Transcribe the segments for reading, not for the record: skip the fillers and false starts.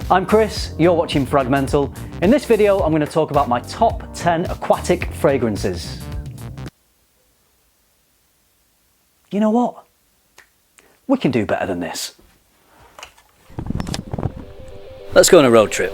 I'm Chris, you're watching FRAG-MENTAL. In this video I'm going to talk about my top 10 aquatic fragrances. You know what? We can do better than this. Let's go on a road trip.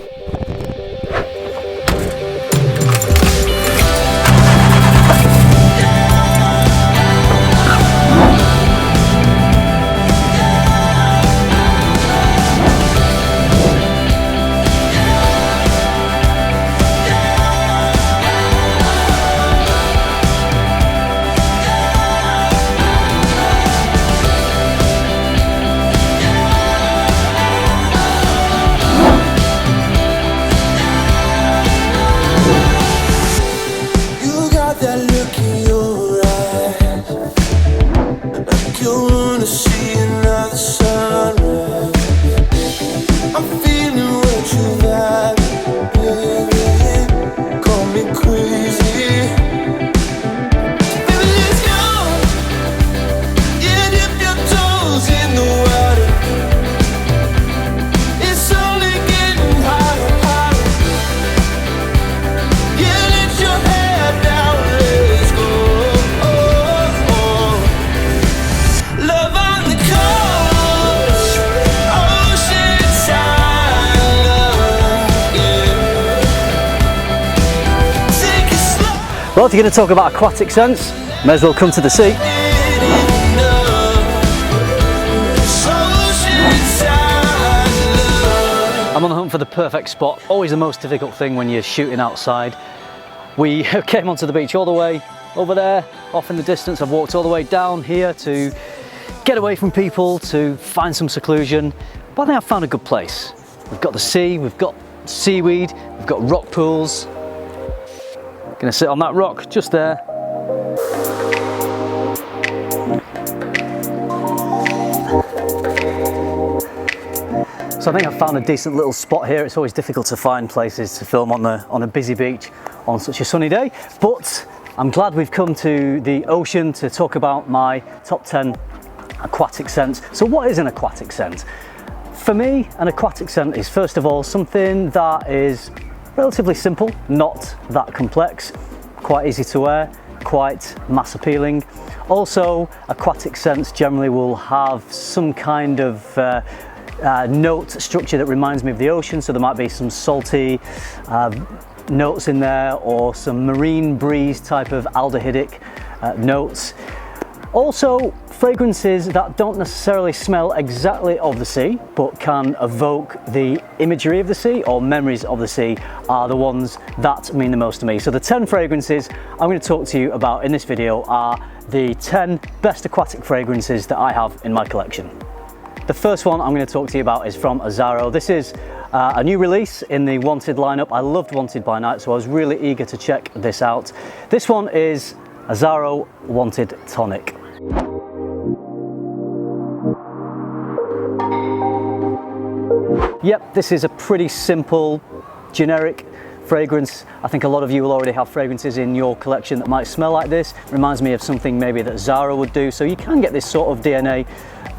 Well, if you're going to talk about aquatic scents, may as well come to the sea. I'm on the hunt for the perfect spot, always the most difficult thing when you're shooting outside. We came onto the beach all the way over there, off in the distance. I've walked all the way down here to get away from people, to find some seclusion, but I think I've found a good place. We've got the sea, we've got seaweed, we've got rock pools. Gonna sit on that rock just there. So I think I've found a decent little spot here. It's always difficult to find places to film on a busy beach on such a sunny day, but I'm glad we've come to the ocean to talk about my top 10 aquatic scents. So what is an aquatic scent? For me, an aquatic scent is first of all something that is relatively simple, not that complex, quite easy to wear, quite mass appealing. Also, aquatic scents generally will have some kind of note structure that reminds me of the ocean, so there might be some salty notes in there, or some marine breeze type of aldehydic notes. Also, fragrances that don't necessarily smell exactly of the sea, but can evoke the imagery of the sea or memories of the sea, are the ones that mean the most to me. So the 10 fragrances I'm going to talk to you about in this video are the 10 best aquatic fragrances that I have in my collection. The first one I'm going to talk to you about is from Azzaro. This is a new release in the Wanted lineup. I loved Wanted by Night, so I was really eager to check this out. This one is Azzaro Wanted Tonic. Yep, this is a pretty simple, generic fragrance. I think a lot of you will already have fragrances in your collection that might smell like this. Reminds me of something maybe that Zara would do, so you can get this sort of DNA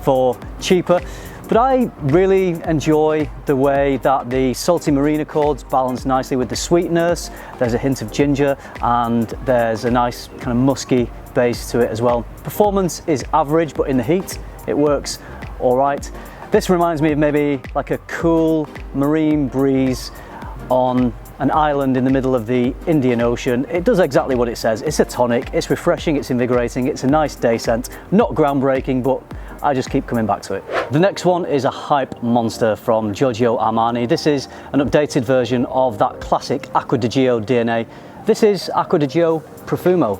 for cheaper. But I really enjoy the way that the salty marine accords balance nicely with the sweetness. There's a hint of ginger and there's a nice kind of musky base to it as well. Performance is average, but in the heat it works all right. This reminds me of maybe like a cool marine breeze on an island in the middle of the Indian Ocean. It does exactly what it says. It's a tonic, it's refreshing, it's invigorating, it's a nice day scent. Not groundbreaking, but I just keep coming back to it. The next one is a hype monster from Giorgio Armani. This is an updated version of that classic Acqua di Gio DNA. This is Acqua di Gio Profumo.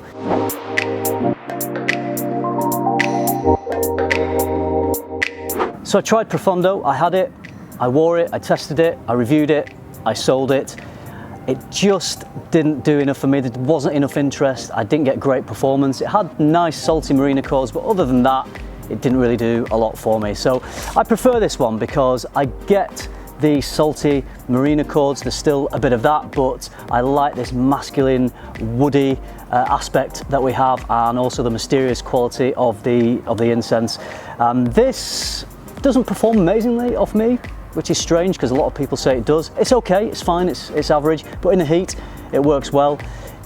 So I tried Profondo, I had it, I wore it, I tested it, I reviewed it, I sold it. It just didn't do enough for me. There wasn't enough interest. I didn't get great performance. It had nice salty marine accords, but other than that, it didn't really do a lot for me. So I prefer this one because I get the salty marine accords. There's still a bit of that, but I like this masculine, woody aspect that we have, and also the mysterious quality of the incense. This doesn't perform amazingly off me. which is strange because a lot of people say it does. It's okay, it's fine, it's average, but in the heat, it works well.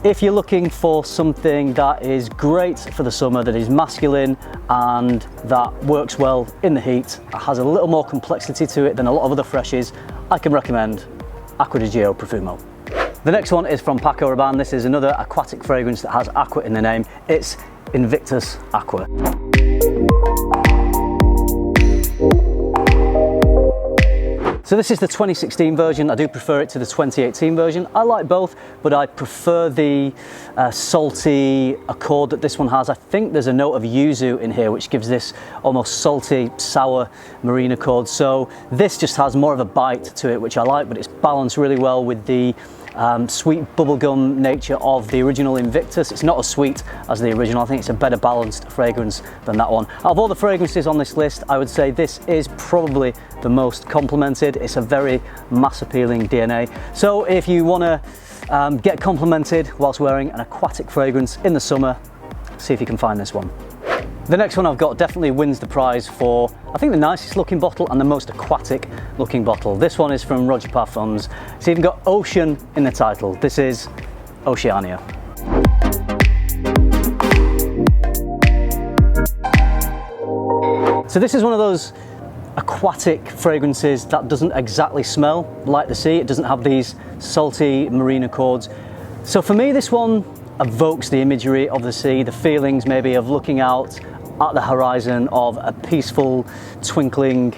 If you're looking for something that is great for the summer, that is masculine and that works well in the heat, has a little more complexity to it than a lot of other freshes, I can recommend Acqua di Gio Profumo. The next one is from Paco Rabanne. This is another aquatic fragrance that has aqua in the name. It's INVICTUS AQUA. So this is the 2016 version. I do prefer it to the 2018 version. I like both, but I prefer the salty accord that this one has. I think there's a note of yuzu in here, which gives this almost salty, sour marine accord. So this just has more of a bite to it, which I like, but it's balanced really well with the sweet bubblegum nature of the original INVICTUS. It's not as sweet as the original. I think it's a better balanced fragrance than that one. Out of all the fragrances on this list, I would say this is probably the most complimented. It's a very mass appealing DNA. So if you want to get complimented whilst wearing an aquatic fragrance in the summer, see if you can find this one. The next one I've got definitely wins the prize for, I think, the nicest looking bottle and the most aquatic looking bottle. This one is from Roger Parfums. It's even got ocean in the title. This is Oceania. So this is one of those aquatic fragrances that doesn't exactly smell like the sea. It doesn't have these salty marine accords. So for me, this one evokes the imagery of the sea, the feelings maybe of looking out at the horizon of a peaceful, twinkling,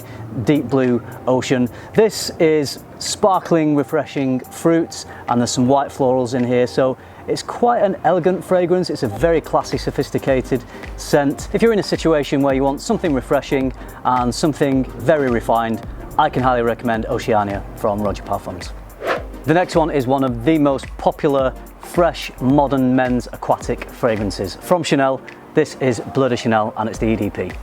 deep blue ocean. This is sparkling, refreshing fruits, and there's some white florals in here. So it's quite an elegant fragrance. It's a very classy, sophisticated scent. If you're in a situation where you want something refreshing and something very refined, I can highly recommend Oceania from Roger Parfums. The next one is one of the most popular fresh modern men's aquatic fragrances from Chanel. This is Bleu de Chanel and it's the EDP.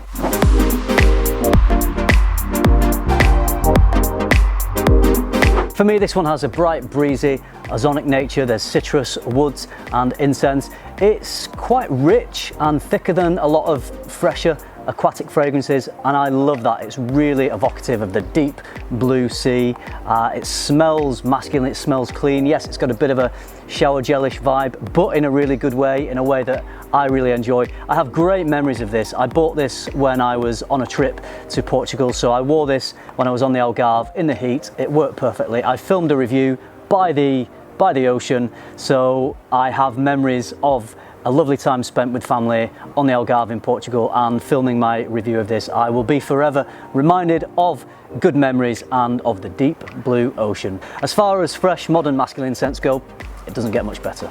For me, this one has a bright, breezy, ozonic nature. There's citrus, woods and incense. It's quite rich and thicker than a lot of fresher aquatic fragrances, and I love that. It's really evocative of the deep blue sea. It smells masculine, it smells clean. Yes, it's got a bit of a shower gelish vibe, but in a really good way, in a way that I really enjoy. I have great memories of this. I bought this when I was on a trip to Portugal, so I wore this when I was on the Algarve in the heat. It worked perfectly. I filmed a review by the ocean, so I have memories of a lovely time spent with family on the Algarve in Portugal and filming my review of this. I will be forever reminded of good memories and of the deep blue ocean. As far as fresh modern masculine scents go, it doesn't get much better.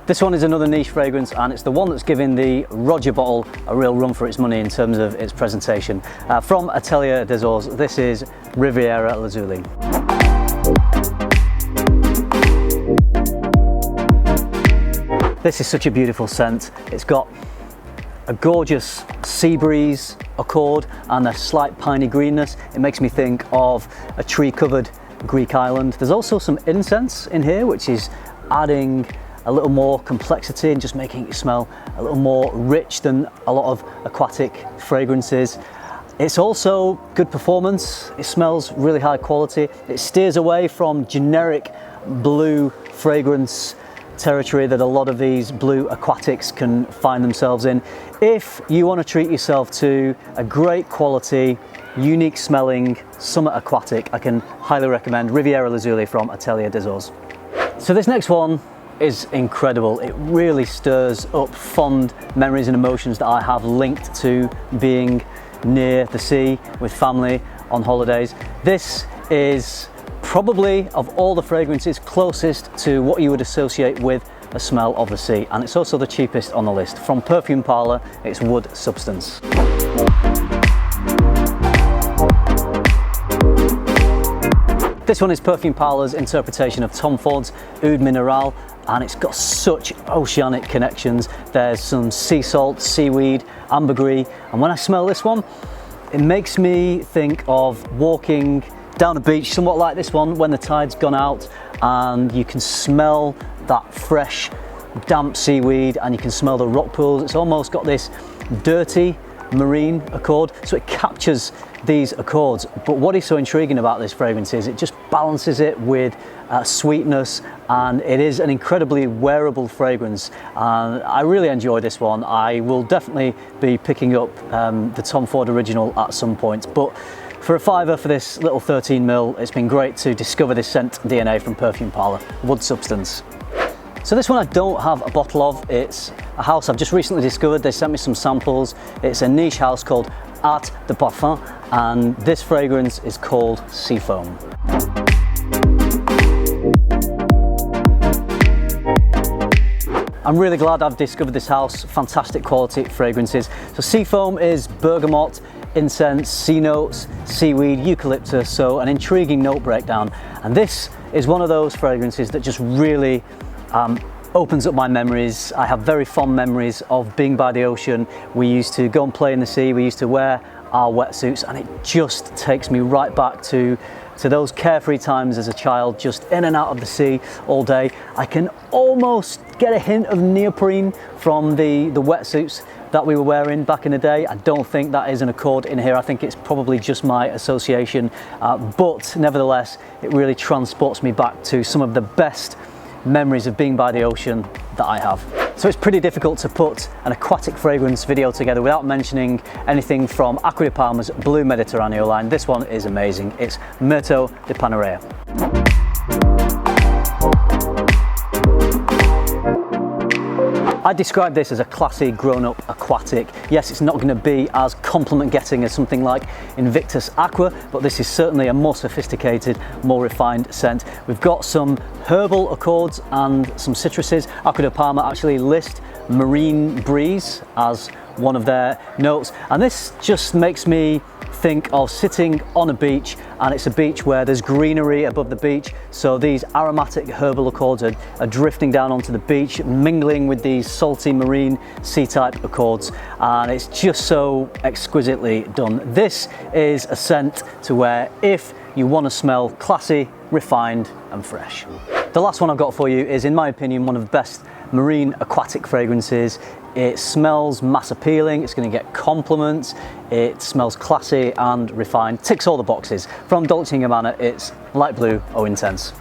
This one is another niche fragrance, and it's the one that's giving the Roger bottle a real run for its money in terms of its presentation. From Atelier des Ors, this is Riviera Lazuli. This is such a beautiful scent. It's got a gorgeous sea breeze accord and a slight piney greenness. It makes me think of a tree-covered Greek island. There's also some incense in here, which is adding a little more complexity and just making it smell a little more rich than a lot of aquatic fragrances. It's also good performance. It smells really high quality. It steers away from generic blue fragrance territory that a lot of these blue aquatics can find themselves in. If you want to treat yourself to a great quality, unique smelling summer aquatic, I can highly recommend Riviera Lazuli from Atelier des Ors. So this next one is incredible. It really stirs up fond memories and emotions that I have linked to being near the sea with family on holidays. This is probably, of all the fragrances, closest to what you would associate with a smell of the sea, and it's also the cheapest on the list. From Perfume Parlor, it's Wood Substance. This one is Perfume Parlor's interpretation of Tom Ford's Oud Mineral, and it's got such oceanic connections. There's some sea salt, seaweed, ambergris, and when I smell this one, it makes me think of walking down a beach somewhat like this one when the tide's gone out, and you can smell that fresh, damp seaweed, and you can smell the rock pools. It's almost got this dirty, marine accord, so it captures these accords. But what is so intriguing about this fragrance is it just balances it with sweetness, and it is an incredibly wearable fragrance. I really enjoy this one. I will definitely be picking up the Tom Ford original at some point, but for a £5 for this little 13ml, it's been great to discover this scent DNA from Perfume Parlour, Wood Substance. So this one I don't have a bottle of. It's a house I've just recently discovered. They sent me some samples. It's a niche house called Art de Parfum, and this fragrance is called Seafoam. I'm really glad I've discovered this house. Fantastic quality fragrances. So Seafoam is bergamot, incense, sea notes, seaweed, eucalyptus, so an intriguing note breakdown. And this is one of those fragrances that just really opens up my memories. I have very fond memories of being by the ocean. We used to go and play in the sea, we used to wear our wetsuits, and it just takes me right back to those carefree times as a child, just in and out of the sea all day. I can almost get a hint of neoprene from the wetsuits that we were wearing back in the day. I don't think that is an accord in here. I think it's probably just my association, but nevertheless, it really transports me back to some of the best memories of being by the ocean that I have. So it's pretty difficult to put an aquatic fragrance video together without mentioning anything from Aqua di Palma's BLEU Mediterraneo line. This one is amazing. It's Myrto de Panarea. I describe this as a classy, grown-up aquatic. Yes, it's not going to be as compliment-getting as something like INVICTUS AQUA, but this is certainly a more sophisticated, more refined scent. We've got some herbal accords and some citruses. Aqua di Palma actually list marine breeze as one of their notes, and this just makes me think of sitting on a beach, and it's a beach where there's greenery above the beach, so these aromatic herbal accords are drifting down onto the beach, mingling with these salty marine sea-type accords, and it's just so exquisitely done. This is a scent to wear if you want to smell classy, refined and fresh. The last one I've got for you is, in my opinion, one of the best marine aquatic fragrances. It smells mass appealing, it's going to get compliments, it smells classy and refined, ticks all the boxes. From Dolce & Gabbana, it's Light Blue Eau Intense.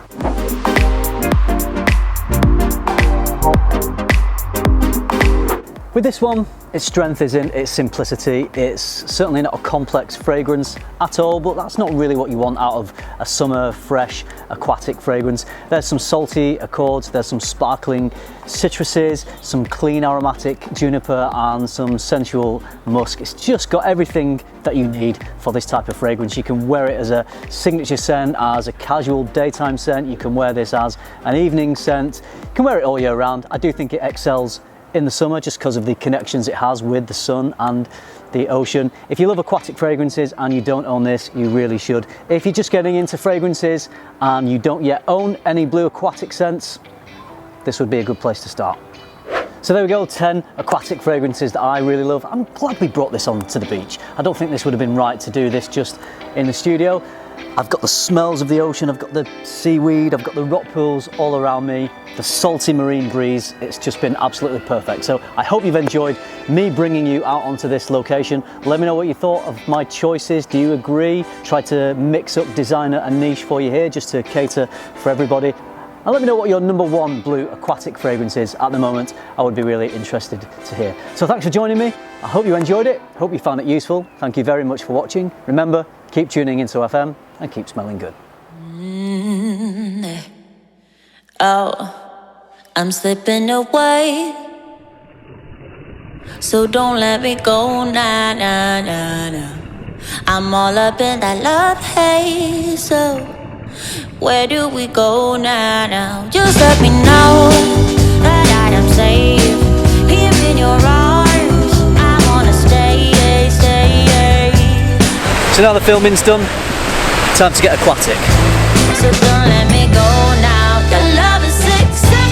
With this one, its strength is in its simplicity. It's certainly not a complex fragrance at all, but that's not really what you want out of a summer, fresh, aquatic fragrance. There's some salty accords, there's some sparkling citruses, some clean aromatic juniper, and some sensual musk. It's just got everything that you need for this type of fragrance. You can wear it as a signature scent, as a casual daytime scent. You can wear this as an evening scent. You can wear it all year round. I do think it excels in the summer just because of the connections it has with the sun and the ocean. If you love aquatic fragrances and you don't own this, you really should. If you're just getting into fragrances and you don't yet own any BLEU aquatic scents, this would be a good place to start. So there we go, 10 aquatic fragrances that I really love. I'm glad we brought this on to the beach. I don't think this would have been right to do this just in the studio. I've got the smells of the ocean, I've got the seaweed, I've got the rock pools all around me, the salty marine breeze. It's just been absolutely perfect. So I hope you've enjoyed me bringing you out onto this location. Let me know what you thought of my choices. Do you agree? Try to mix up designer and niche for you here just to cater for everybody. And let me know what your #1 BLEU aquatic fragrance is at the moment. I would be really interested to hear. So thanks for joining me. I hope you enjoyed it. Hope you found it useful. Thank you very much for watching. Remember, keep tuning into FM and keep smelling good. Oh, I'm slipping away, so don't let me go, nah, nah, nah, nah. I'm all up in that love haze, so where do we go now? Just let me know that I am safe here in your arms. I wanna stay. So now the filming's done, time to get aquatic. So don't let me go now. Your love is sick.